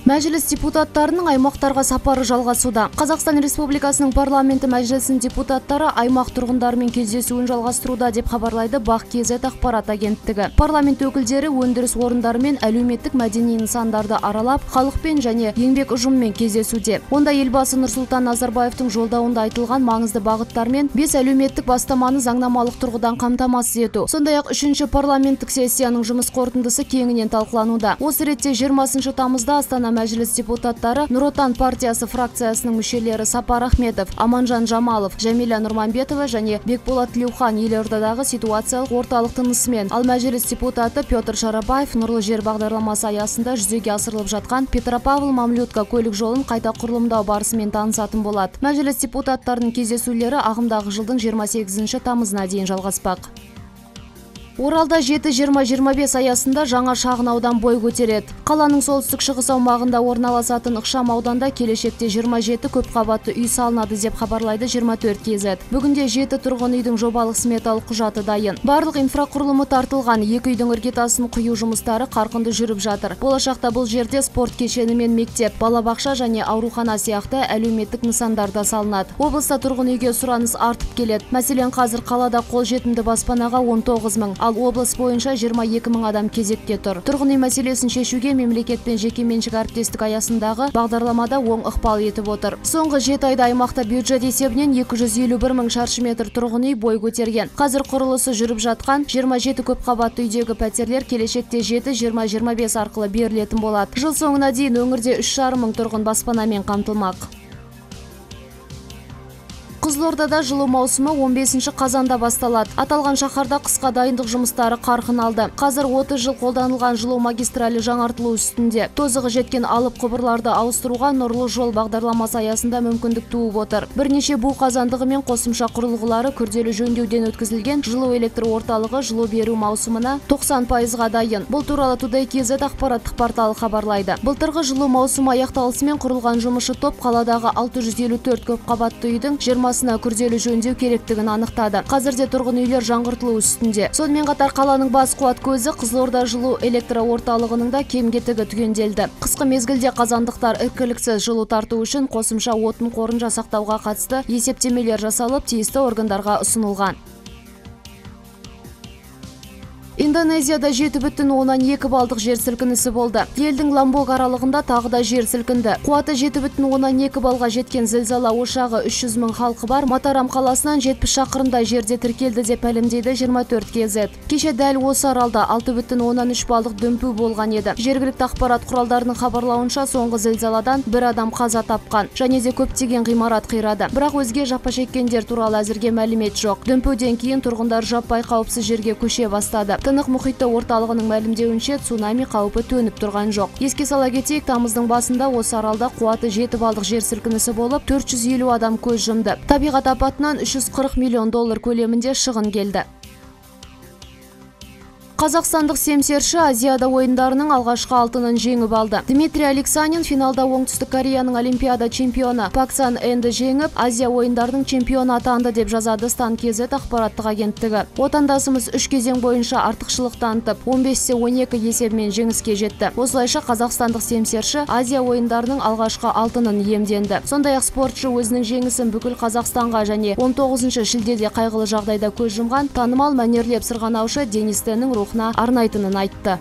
Мәжіліс депутаттарының аймақтарға сапары жалғасуда. Қазақстан Республикасының парламенті мәжілісінің депутаттары аймақ тұрғындарымен кездесуін жалғастыруда деп хабарлайды Бақ.кз ақпарат агенттігі. Парламент өкілдері өндіріс орындары мен әлеуметтік мәдени нысандарды аралап, халықпен және еңбек ұжымымен кездесуде. Онда елбасы Нұрсұлтан Назарбаевтың жолдауында айтылған маңызды бағыттар мен 5 әлеуметтік бастаманы заңнамалық тұрғыдан қамтамасыз ету. Сондай-ақ 3-ші парламенттік сессияның жұмыс қорытындысы кеңінен талқылануда. Осы ретте 20 тамызда Астана Мәжіліс депутаттары Нұр Отан партиясы фракциясының мүшелері Сапар Ахметов, Аманжан Жамалов, Жәмила Нұрманбетова және Бекболат Тілеухан елордадағы ситуациялық орталық тынысымен, ал мәжіліс депутаты Петр Шарабаев Нұрлы жер бағдарламасы аясында жүзеге асырылып жатқан Петропавл-Мамлютка көлік жолын қайта құрылымдау барысымен танысатын болады. Мәжіліс депутаттарының кездесулері ағымдағы жылдың 28 тамызына дейін жалғаспақ. Оралда 7-20-25 аясында жаңа шағын аудан бой көтереді. Қаланың солтүстік шығыс аумағында орналасатын ықшам ауданда келешекте 27 көпқабатты үй салынады деп хабарлайды 24kz. Бүгінде 7 тұрғын үйдің жобалық сметалық құжаты дайын. Барлық инфрақұрылымы тартылған, 2 үйдің іргетасын құю жұмыстары қарқынды жүріп жатыр. Болашақта бұл жерде спорт кешені мен мектеп, балабақша және аурухана сияқты әлеуметтік нысандар да салынады. Облыста тұрғын үйге сұраныс артып келеді. Мәселен, қазір қалада қолжетімді баспанаға 19 мың, ал облыс бойынша 22 мың адам кезекте тұр. Тұрғын үй мәселесін шешуге мемлекет пен жекеменшік әріптестік аясындағы бағдарламада оң ықпал етіп отыр. Соңғы 7 айда аймақта бюджет есебінен 251 мың шаршы метр тұрғын үй бой көтерген. Қазір құрылысы жүріп жатқан 27 көпқабатты үйдегі пәтерлер келешекте 7-20-25 арқылы берілетін болады. Жыл соңына дейін өңірде 3,5 мың тұрғын баспанамен қамтылмақ. Қызылордада жылу маусымы 15 қазанда басталады. Аталған шаһарда қысқа дайындық жұмыстары қарқын алды. Қазір 30 жыл қолданылған жылу магистралі жаңартылу үстінде. Тозығы жеткен алып құбырларды ауыстыруға Нұрлы жол бағдарламасы аясында мүмкіндік туып отыр. Бірнеше бу қазандығы мен қосымша құрылғылары күрделі жөндеуден өткізілген жылу электр орталығы жылу беру маусымына 90%-ға дайын. Бұл туралы Today.kz ақпараттық порталы хабарлайды. Былтырғы жылу маусымы аяқталысымен құрылған жұмысшы топ қаладағы 654 көпқабатты үйдің 20-сына күрделі жөндеу керектігін анықтады. Қазірде тұрғын үйлер жаңғыртылу үстінде. Сонымен қатар қаланың бас қуат көзі Қызылорда жылу электро орталығының да кем-кетігі түгенделді. Қысқы мезгілде қазандықтар іркіліксіз жылу тарту үшін қосымша отын қорын жасақтауға қатысты есептемелер жасалып, тиісті органдарға ұсынылған. Индонезияда 7,2 балдық жер сілкінісі болды. Елдің Ламбок аралығында тағы да жер сілкінді. Қуаты 7,2 балға жеткен зілзала ошағы 300 мың халқы бар Матарам қаласынан 70 шақырымдай жерде тіркелді деп мәлімдейді 24kz. Кеше дәл осы аралда 6,3 балдық дүмпу болған еді. Жергілікті ақпарат құралдарының хабарлауынша соңғы зілзаладан бір адам қаза тапқан және де көптеген ғимарат қирады. Бірақ өзге жапа шеккендер туралы әзірге мәлімет жоқ. Дүмпуден кейін тұрғындар жаппай қауіпсіз жерге көше бастады. Тынық мұхиты орталығының мәлімдеуінше цунами қаупі төніп тұрған жоқ. Еске сала кетейік, тамыздың басында осы аралда қуаты 7 балдық жер сілкінісі болып, 450 адам көз жұмды. Табиғат апатынан $340 миллион көлемінде шығын келді. Қазақстандық семсерші Азияда ойындарының алғашқы алтынын жеңіп алды. Дмитрий Алексанин финалда Оңтүстік Кореяның олимпиада чемпионы Пак Сан Энді жеңіп, Азия ойындарының чемпионы атанды деп жазады Стан.kz ақпараттық агенттігі. Отандасымыз 3 кезең бойынша артықшылық танытып, 15-12 есебімен жеңіске жетті. Осылайша қазақстандық семсерші Азия ойындарының алғашқы алтынын иемденді. Сондай-ақ спортшы өзінің жеңісін бүкіл Қазақстанға және 19 шілдеде қайғылы жағдайда көз жұмған танымал мәнерлеп сырғанаушы Денис Теннің рухына арнайтынын айтты.